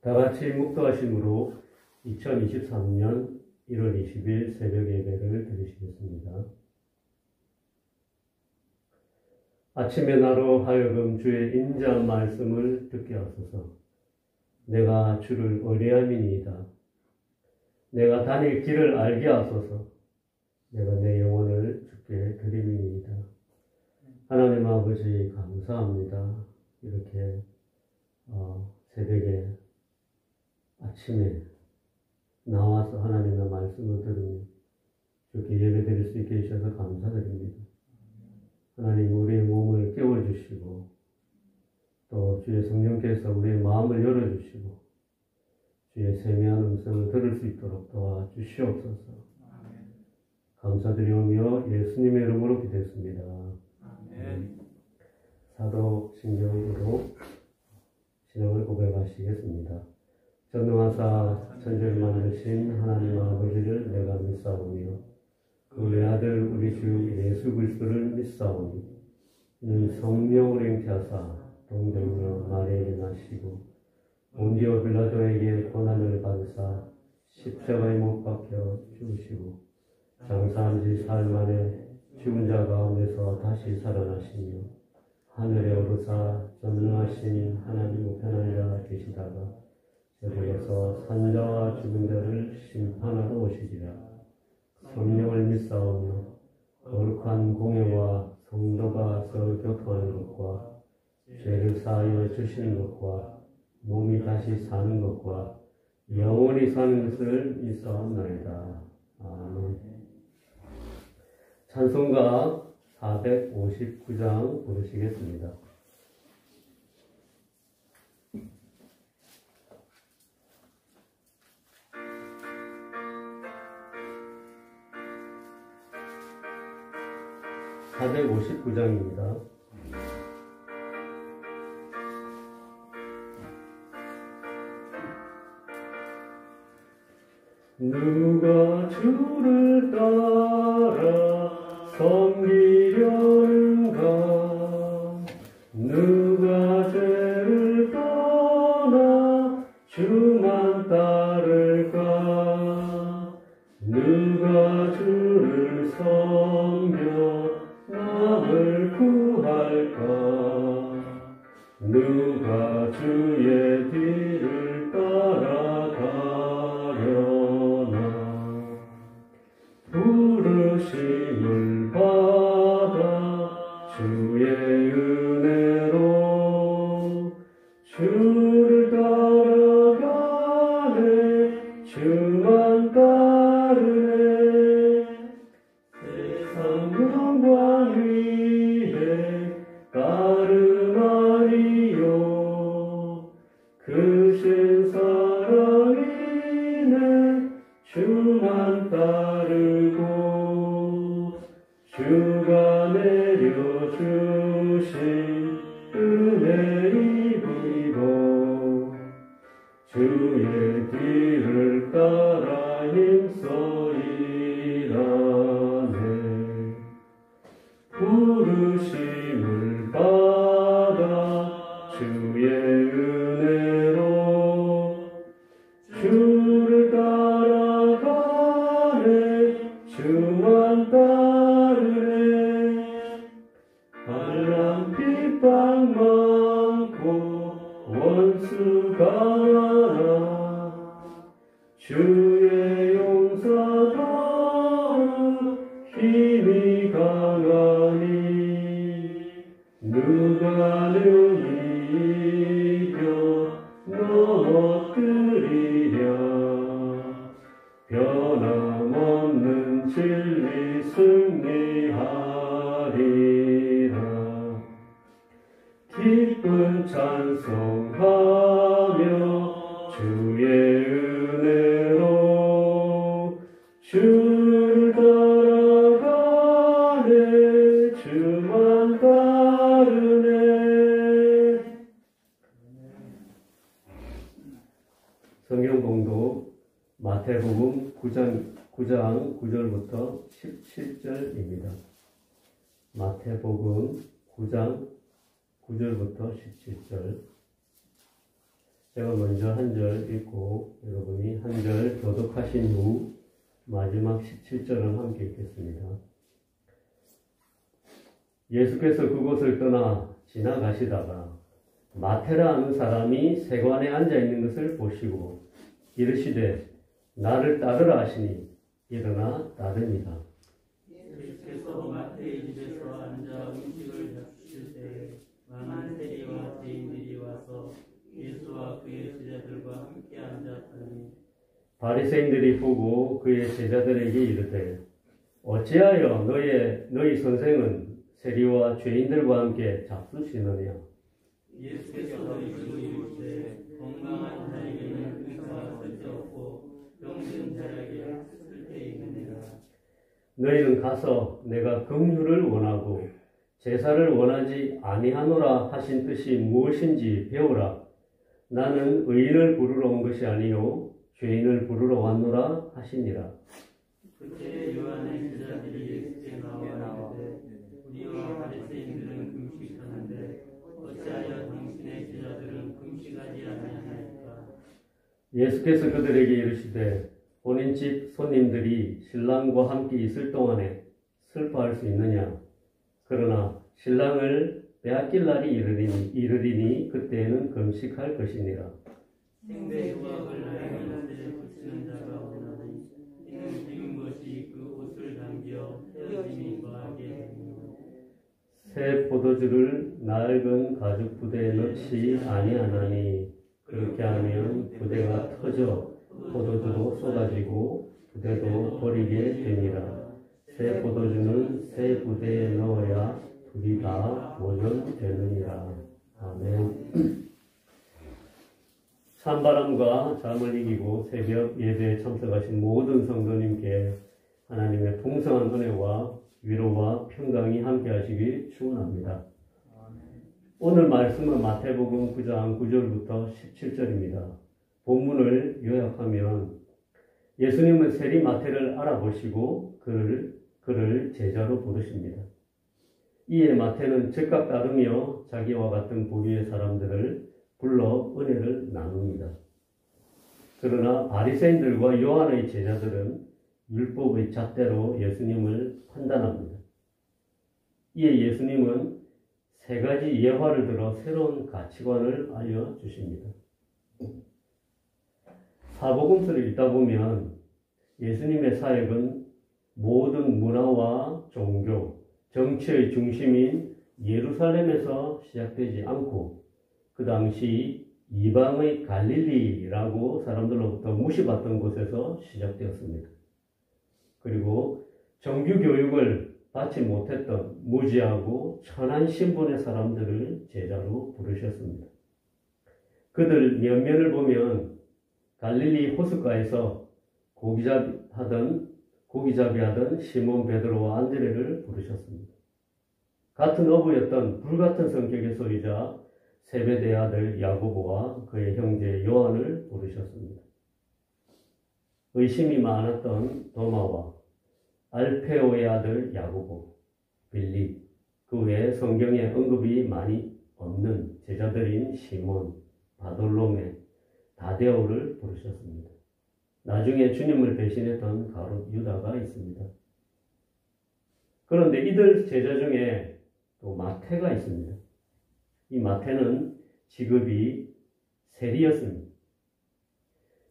다 같이 묵도하심으로 2023년 1월 20일 새벽 예배를 드리시겠습니다. 아침에 나로 하여금 주의 인자한 말씀을 듣게 하소서. 내가 주를 의뢰함이니이다. 내가 다닐 길을 알게 하소서. 내가 내 영혼을 주께 드림이니이다. 하나님 아버지 감사합니다. 이렇게 새벽에 아침에 나와서 하나님의 말씀을 들으며 주께 예배드릴 수 있게 해주셔서 감사드립니다. 하나님 우리의 몸을 깨워주시고 또 주의 성령께서 우리의 마음을 열어주시고 주의 세미한 음성을 들을 수 있도록 도와주시옵소서. 감사드리오며 예수님의 이름으로 기도했습니다. 사도신경으로 신앙을 고백하시겠습니다. 전능하사 천지를 만드신 하나님 아버지를 내가 믿사오며 그 외아들 우리 주 예수 그리스도를 믿사오니 이는 성령을 잉태하사 동정녀 마리아에게 나시고 본디오 빌라도에게 고난을 받으사 십자가에 못 박혀 죽으시고 장사한 지 사흘 만에 죽은 자 가운데서 다시 살아나시며 하늘에 오르사 전능하신 하나님 우편하여 계시다가 저들에서 산자와 죽은 자를 심판하러 오시리라. 성령을 믿사오며 거룩한 공예와 성도가 서로 교통하는 것과 죄를 사하여 주시는 것과 몸이 다시 사는 것과 영원히 사는 것을 믿사옵나이다. 아멘. 찬송가 459장 부르시겠습니다. (459장입니다) 누가 주를 따라 섬기려는가? 누가 죄를 떠나 주만 따를까? 누가 주를 섬겨 남을 구할까? 누가 주의 뒤를 따라가려나? 부르심을 받아 주의 은혜로 주를 따라가네. 주만 따르네. 세상 영광 위에 따름하리요. 크신 사랑이네. 주만 따르고 주가 내려주신 은혜 입으고 주의 뒤를 따라 힘써 일하네. 부르심을 받아 주의 은혜로 주를 따라가네. 주만 따르네. 한란 핍박 많고 원수가 많아 주의 용서도 힘이 강하니 누가 능히 이겨 넘어뜨리랴. 변함없는 진리 승리하리라. 기쁜 찬송하며 주의 은혜로 주를 따라가네. 주만 따르네. 성경 공독 마태복음 9장 9절부터 17절입니다. 마태복음 9장 9절부터 17절. 제가 먼저 한 절 읽고 여러분이 한 절 교독하신 후 마지막 17절은 함께 읽겠습니다. 예수께서 그곳을 떠나 지나가시다가 마태라 하는 사람이 세관에 앉아 있는 것을 보시고 이르시되 나를 따르라 하시니 일어나 따릅니다. 예수께서 마태의 집에서 앉아 음식을 잡수실 때에 많은 세리와 죄인들이 와서 예수와 그의 제자들과 함께 앉았더니 바리새인들이 보고 그의 제자들에게 이르되 어찌하여 너희 선생은 세리와 죄인들과 함께 잡수시느냐? 예수께서 너희에게 이르시되 건강한 자에게는 의사가 쓸데없고 병든 자에게 쓸데있느니라. 너희는 가서 내가 긍휼을 원하고 제사를 원하지 아니하노라 하신 뜻이 무엇인지 배우라. 나는 의인을 부르러 온 것이 아니요 죄인을 부르러 왔노라 하시니라. 그때 요한의 제자들이 예수께 나와 이르되 우리와 바리새인들은 금식하는데 어찌하여 당신의 제자들은 금식하지 아니하나이까? 예수께서 그들에게 이르시되 본인 집 손님들이 신랑과 함께 있을 동안에 슬퍼할 수 있느냐? 그러나 신랑을 빼앗길 날이 이르리니 그때에는 금식할 것이니라. 생대 유학을 나의 옷에 붙이는 자가 없나니 이는 죽은 것이 그 옷을 당겨 헤어짐이 더하게 되니 새 포도주를 낡은 가죽 부대에 넣지 아니하나니 그렇게 하면 부대가 터져 포도주도 쏟아지고 부대도 버리게 되니라. 새 포도주는 새 부대에 넣어야 둘이 다 보존되느니라. 아멘. 찬바람과 잠을 이기고 새벽 예배에 참석하신 모든 성도님께 하나님의 풍성한 은혜와 위로와 평강이 함께 하시기 축원합니다. 오늘 말씀은 마태복음 9장 9절부터 17절입니다. 본문을 요약하면 예수님은 세리 마태를 알아보시고 그를 제자로 부르십니다. 이에 마태는 즉각 따르며 자기와 같은 부류의 사람들을 불러 은혜를 나눕니다. 그러나 바리새인들과 요한의 제자들은 율법의 잣대로 예수님을 판단합니다. 이에 예수님은 세 가지 예화를 들어 새로운 가치관을 알려주십니다. 사복음서를 읽다 보면 예수님의 사역은 모든 문화와 종교, 정치의 중심인 예루살렘에서 시작되지 않고 그 당시 이방의 갈릴리라고 사람들로부터 무시받던 곳에서 시작되었습니다. 그리고 정규 교육을 받지 못했던 무지하고 천한 신분의 사람들을 제자로 부르셨습니다. 그들 몇몇을 보면 갈릴리 호숫가에서 고기잡이하던 시몬 베드로와 안드레를 부르셨습니다. 같은 어부였던 불같은 성격의 소유자 세베대의 아들 야고보와 그의 형제 요한을 부르셨습니다. 의심이 많았던 도마와 알페오의 아들 야고보, 빌립, 그 외에 성경에 언급이 많이 없는 제자들인 시몬, 바돌로메, 다데오를 부르셨습니다. 나중에 주님을 배신했던 가룟 유다가 있습니다. 그런데 이들 제자 중에 또 마태가 있습니다. 이 마태는 직업이 세리였습니다.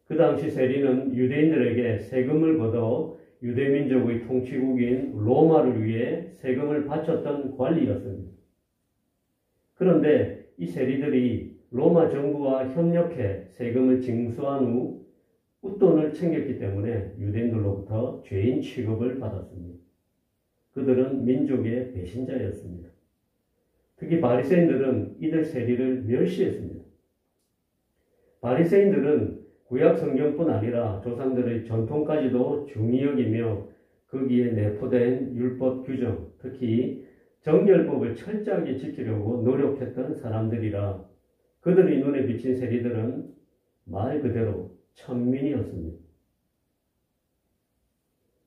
그 당시 세리는 유대인들에게 세금을 걷어 유대민족의 통치국인 로마를 위해 세금을 바쳤던 관리였습니다. 그런데 이 세리들이 로마 정부와 협력해 세금을 징수한 후 웃돈을 챙겼기 때문에 유대인들로부터 죄인 취급을 받았습니다. 그들은 민족의 배신자였습니다. 특히 바리새인들은 이들 세리를 멸시했습니다. 바리새인들은 구약 성경뿐 아니라 조상들의 전통까지도 중히 여기며 거기에 내포된 율법 규정, 특히 정결법을 철저하게 지키려고 노력했던 사람들이라 그들의 눈에 비친 세리들은 말 그대로 천민이었습니다.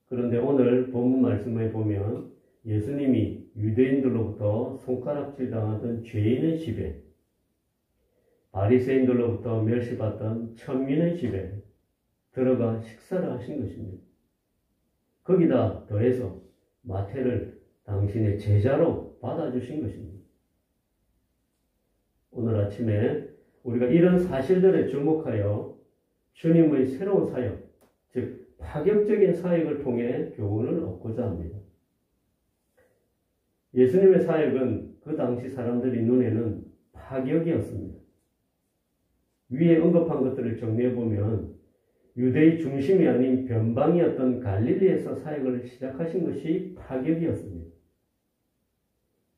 그런데 오늘 본문 말씀에 보면 예수님이 유대인들로부터 손가락질 당하던 죄인의 집에 바리새인들로부터 멸시받던 천민의 집에 들어가 식사를 하신 것입니다. 거기다 더해서 마태를 당신의 제자로 받아주신 것입니다. 오늘 아침에 우리가 이런 사실들에 주목하여 주님의 새로운 사역, 즉 파격적인 사역을 통해 교훈을 얻고자 합니다. 예수님의 사역은 그 당시 사람들의 눈에는 파격이었습니다. 위에 언급한 것들을 정리해보면 유대의 중심이 아닌 변방이었던 갈릴리에서 사역을 시작하신 것이 파격이었습니다.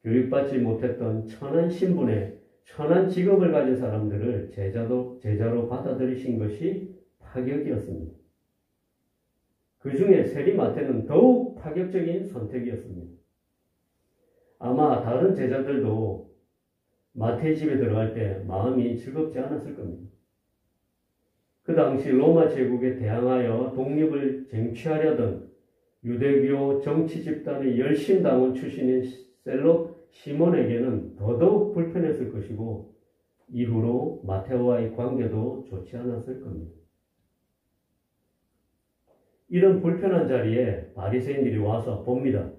교육받지 못했던 천한 신분에 천한 직업을 가진 사람들을 제자로 받아들이신 것이 파격이었습니다. 그 중에 세리 마태는 더욱 파격적인 선택이었습니다. 아마 다른 제자들도 마태의 집에 들어갈 때 마음이 즐겁지 않았을 겁니다. 그 당시 로마 제국에 대항하여 독립을 쟁취하려던 유대교 정치 집단의 열심당원 출신인 셀록 시몬에게는 더더욱 불편했을 것이고 이후로 마태와의 관계도 좋지 않았을 겁니다. 이런 불편한 자리에 바리새인들이 와서 봅니다.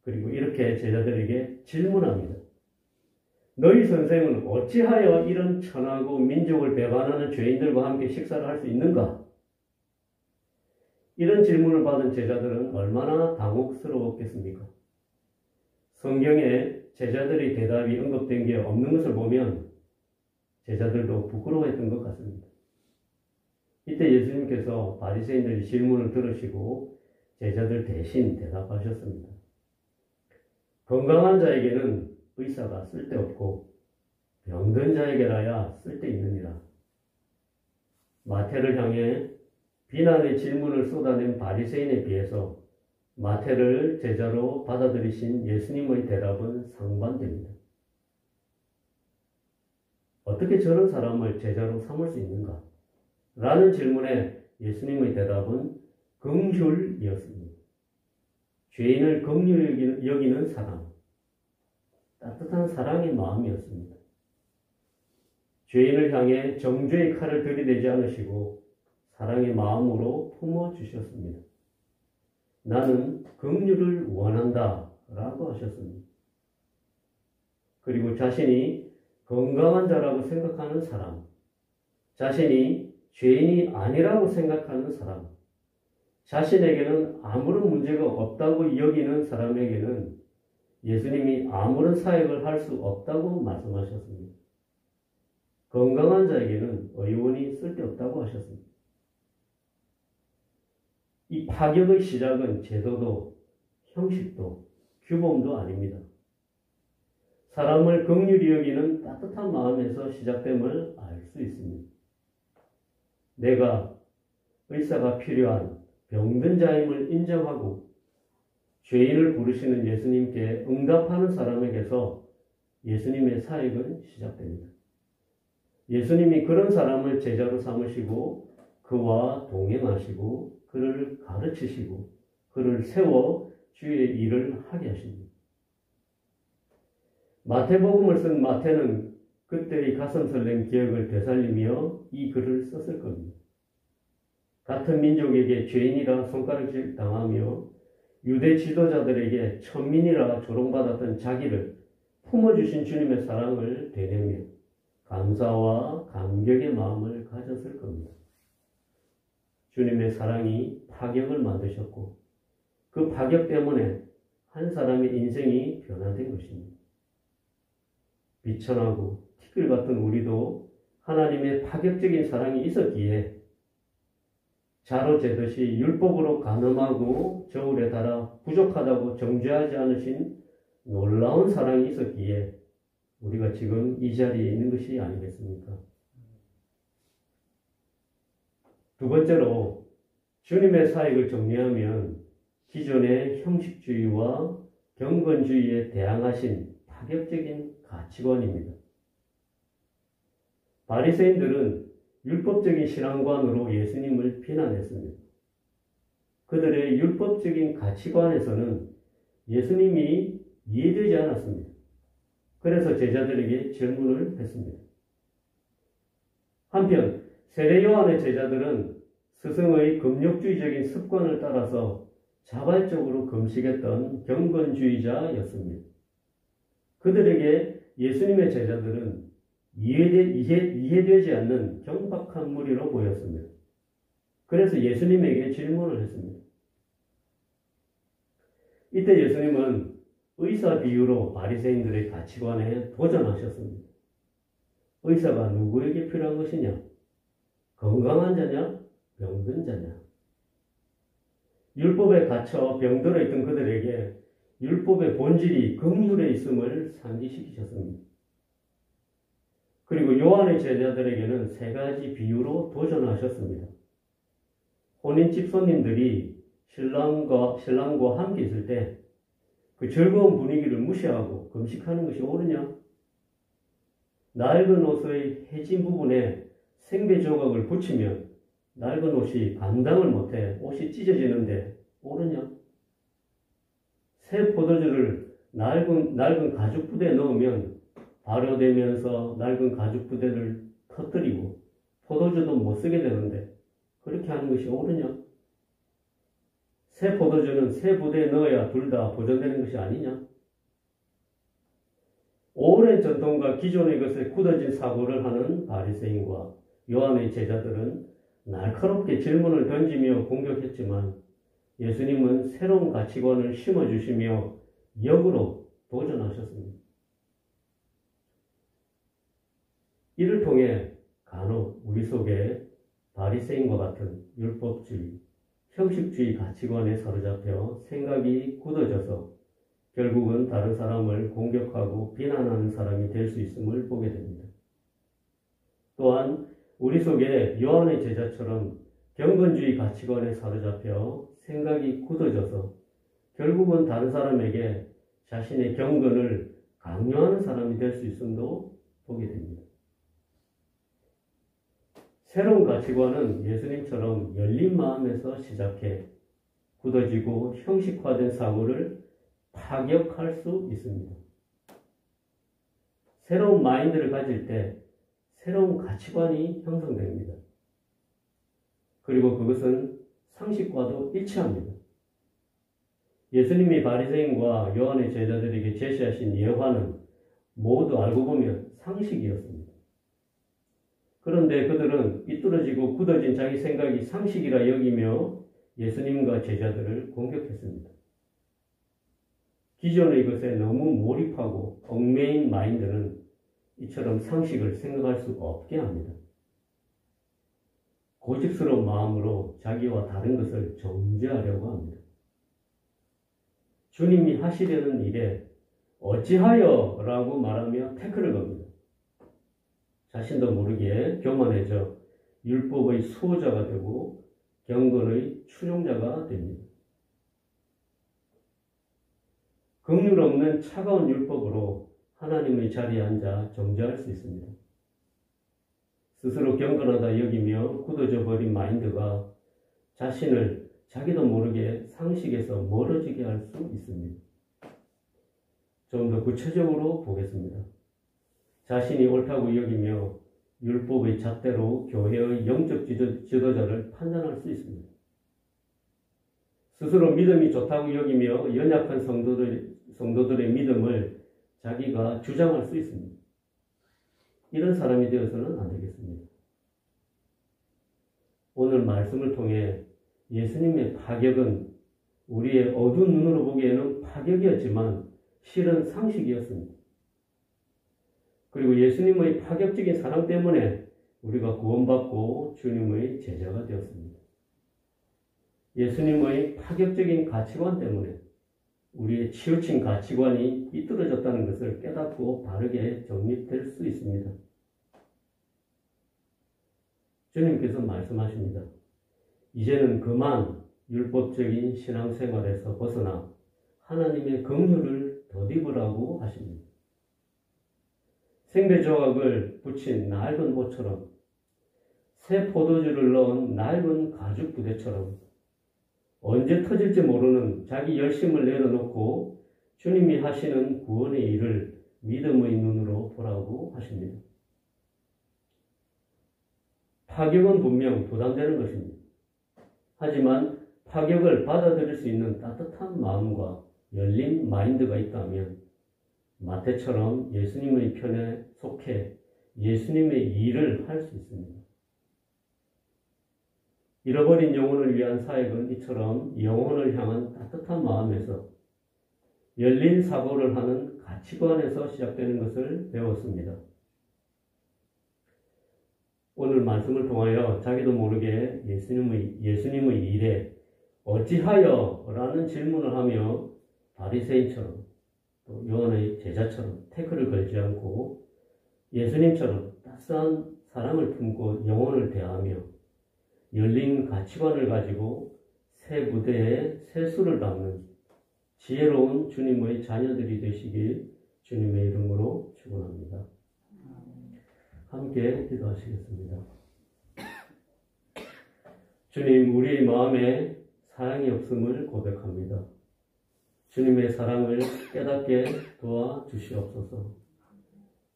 그리고 이렇게 제자들에게 질문합니다. 너희 선생은 어찌하여 이런 천하고 민족을 배반하는 죄인들과 함께 식사를 할 수 있는가? 이런 질문을 받은 제자들은 얼마나 당혹스러웠겠습니까? 성경에 제자들의 대답이 언급된 게 없는 것을 보면 제자들도 부끄러워했던 것 같습니다. 이때 예수님께서 바리새인들의 질문을 들으시고 제자들 대신 대답하셨습니다. 건강한 자에게는 의사가 쓸데없고 병든 자에게라야 쓸데있느니라. 마태를 향해 비난의 질문을 쏟아낸 바리새인에 비해서 마태를 제자로 받아들이신 예수님의 대답은 상반됩니다. 어떻게 저런 사람을 제자로 삼을 수 있는가? 라는 질문에 예수님의 대답은 긍휼이었습니다. 죄인을 긍휼히 여기는 사랑, 따뜻한 사랑의 마음이었습니다. 죄인을 향해 정죄의 칼을 들이대지 않으시고 사랑의 마음으로 품어주셨습니다. 나는 긍휼을 원한다 라고 하셨습니다. 그리고 자신이 건강한 자라고 생각하는 사람, 자신이 죄인이 아니라고 생각하는 사람, 자신에게는 아무런 문제가 없다고 여기는 사람에게는 예수님이 아무런 사역을 할 수 없다고 말씀하셨습니다. 건강한 자에게는 의원이 쓸데없다고 하셨습니다. 이 파격의 시작은 제도도 형식도 규범도 아닙니다. 사람을 긍휼히 여기는 따뜻한 마음에서 시작됨을 알 수 있습니다. 내가 의사가 필요한 병든 자임을 인정하고 죄인을 부르시는 예수님께 응답하는 사람에게서 예수님의 사역은 시작됩니다. 예수님이 그런 사람을 제자로 삼으시고 그와 동행하시고 그를 가르치시고 그를 세워 주의 일을 하게 하십니다. 마태복음을 쓴 마태는 그때의 가슴설렘 기억을 되살리며 이 글을 썼을 겁니다. 같은 민족에게 죄인이라 손가락질 당하며 유대 지도자들에게 천민이라 조롱받았던 자기를 품어주신 주님의 사랑을 되뇌며 감사와 감격의 마음을 가졌을 겁니다. 주님의 사랑이 파격을 만드셨고 그 파격 때문에 한 사람의 인생이 변화된 것입니다. 비천하고 티끌 같은 우리도 하나님의 파격적인 사랑이 있었기에 자로 재듯이 율법으로 간음하고 저울에 달아 부족하다고 정죄하지 않으신 놀라운 사랑이 있었기에 우리가 지금 이 자리에 있는 것이 아니겠습니까? 두 번째로 주님의 사역을 정리하면 기존의 형식주의와 경건주의에 대항하신 파격적인 가치관입니다. 바리새인들은 율법적인 신앙관으로 예수님을 비난했습니다. 그들의 율법적인 가치관에서는 예수님이 이해되지 않았습니다. 그래서 제자들에게 질문을 했습니다. 한편 세례 요한의 제자들은 스승의 금욕주의적인 습관을 따라서 자발적으로 금식했던 경건주의자였습니다. 그들에게 예수님의 제자들은 이해되지 않는 경박한 무리로 보였습니다. 그래서 예수님에게 질문을 했습니다. 이때 예수님은 의사 비유로 바리새인들의 가치관에 도전하셨습니다. 의사가 누구에게 필요한 것이냐? 건강한 자냐? 병든 자냐? 율법에 갇혀 병들어 있던 그들에게 율법의 본질이 긍휼에 있음을 상기시키셨습니다. 그리고 요한의 제자들에게는 세 가지 비유로 도전하셨습니다. 혼인집 손님들이 신랑과 함께 있을 때 그 즐거운 분위기를 무시하고 금식하는 것이 옳으냐? 낡은 옷의 해진 부분에 생배 조각을 붙이면 낡은 옷이 감당을 못해 옷이 찢어지는데 옳으냐? 새 포도주를 낡은 가죽 부대에 넣으면 발효되면서 낡은 가죽 부대를 터뜨리고 포도주도 못 쓰게 되는데 그렇게 하는 것이 옳으냐? 새 포도주는 새 부대에 넣어야 둘 다 보존되는 것이 아니냐? 오랜 전통과 기존의 것에 굳어진 사고를 하는 바리새인과 요한의 제자들은 날카롭게 질문을 던지며 공격했지만 예수님은 새로운 가치관을 심어주시며 역으로 도전하셨습니다. 이를 통해 간혹 우리 속에 바리새인과 같은 율법주의, 형식주의 가치관에 사로잡혀 생각이 굳어져서 결국은 다른 사람을 공격하고 비난하는 사람이 될 수 있음을 보게 됩니다. 또한 우리 속에 요한의 제자처럼 경건주의 가치관에 사로잡혀 생각이 굳어져서 결국은 다른 사람에게 자신의 경건을 강요하는 사람이 될 수 있음도 보게 됩니다. 새로운 가치관은 예수님처럼 열린 마음에서 시작해 굳어지고 형식화된 사고를 파격할 수 있습니다. 새로운 마인드를 가질 때 새로운 가치관이 형성됩니다. 그리고 그것은 상식과도 일치합니다. 예수님이 바리새인과 요한의 제자들에게 제시하신 예화는 모두 알고 보면 상식이었습니다. 그런데 그들은 삐뚤어지고 굳어진 자기 생각이 상식이라 여기며 예수님과 제자들을 공격했습니다. 기존의 것에 너무 몰입하고 얽매인 마인드는 이처럼 상식을 생각할 수 없게 합니다. 고집스러운 마음으로 자기와 다른 것을 정죄하려고 합니다. 주님이 하시려는 일에 어찌하여 라고 말하며 태클을 겁니다. 자신도 모르게 교만해져 율법의 수호자가 되고 경건의 추종자가 됩니다. 긍휼 없는 차가운 율법으로 하나님의 자리에 앉아 정죄할 수 있습니다. 스스로 경건하다 여기며 굳어져 버린 마인드가 자신을 자기도 모르게 상식에서 멀어지게 할 수 있습니다. 좀 더 구체적으로 보겠습니다. 자신이 옳다고 여기며 율법의 잣대로 교회의 영적 지도자를 판단할 수 있습니다. 스스로 믿음이 좋다고 여기며 연약한 성도들의 믿음을 자기가 주장할 수 있습니다. 이런 사람이 되어서는 안 되겠습니다. 오늘 말씀을 통해 예수님의 파격은 우리의 어두운 눈으로 보기에는 파격이었지만 실은 상식이었습니다. 그리고 예수님의 파격적인 사랑 때문에 우리가 구원받고 주님의 제자가 되었습니다. 예수님의 파격적인 가치관 때문에 우리의 치우친 가치관이 삐뚤어졌다는 것을 깨닫고 바르게 정립될 수 있습니다. 주님께서 말씀하십니다. 이제는 그만 율법적인 신앙생활에서 벗어나 하나님의 긍휼을 덧입으라고 하십니다. 생배조각을 붙인 낡은 옷처럼 새 포도주를 넣은 낡은 가죽 부대처럼 언제 터질지 모르는 자기 열심을 내려놓고 주님이 하시는 구원의 일을 믿음의 눈으로 보라고 하십니다. 파격은 분명 부담되는 것입니다. 하지만 파격을 받아들일 수 있는 따뜻한 마음과 열린 마인드가 있다면 마태처럼 예수님의 편에 속해 예수님의 일을 할 수 있습니다. 잃어버린 영혼을 위한 사역은 이처럼 영혼을 향한 따뜻한 마음에서 열린 사고를 하는 가치관에서 시작되는 것을 배웠습니다. 오늘 말씀을 통하여 자기도 모르게 예수님의 일에 어찌하여? 라는 질문을 하며 바리새인처럼 또 요한의 제자처럼 태클을 걸지 않고 예수님처럼 따스한 사랑을 품고 영혼을 대하며 열린 가치관을 가지고 새 무대에 새 수를 담는 지혜로운 주님의 자녀들이 되시길 주님의 이름으로 축원합니다. 함께 기도하시겠습니다. 주님, 우리의 마음에 사랑이 없음을 고백합니다. 주님의 사랑을 깨닫게 도와주시옵소서.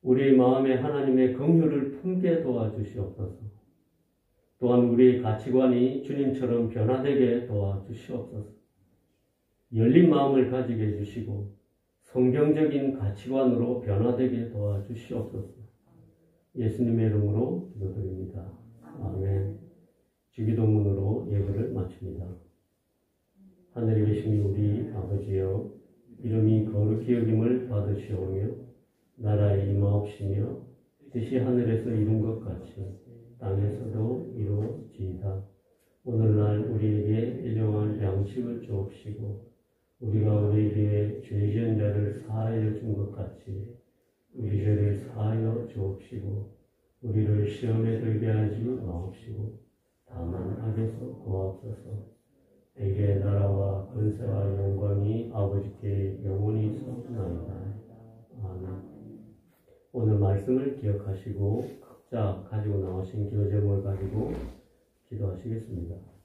우리의 마음에 하나님의 긍휼을 품게 도와주시옵소서. 또한 우리의 가치관이 주님처럼 변화되게 도와주시옵소서. 열린 마음을 가지게 해주시고 성경적인 가치관으로 변화되게 도와주시옵소서. 예수님의 이름으로 기도드립니다. 아멘. 주기도문으로 예배를 마칩니다. 하늘에 계신 우리 아버지여, 이름이 거룩히 여김을 받으시오며 나라의 임하옵시며 뜻이 하늘에서 이룬 것 같이 땅에서도 이루어지이다. 오늘날 우리에게 일용할 양식을 주옵시고 우리가 우리에게 죄 지은 자를 사하여 준 것 같이 우리 죄를 사하여 주옵시고 우리를 시험에 들게 하지 마옵시고 다만 악에서 구하옵소서. 내게 나라와 권세와 영광이 아버지께 영원히 있사옵나이다. 아멘. 오늘 말씀을 기억하시고 각자 가지고 나오신 교제목을 가지고 기도하시겠습니다.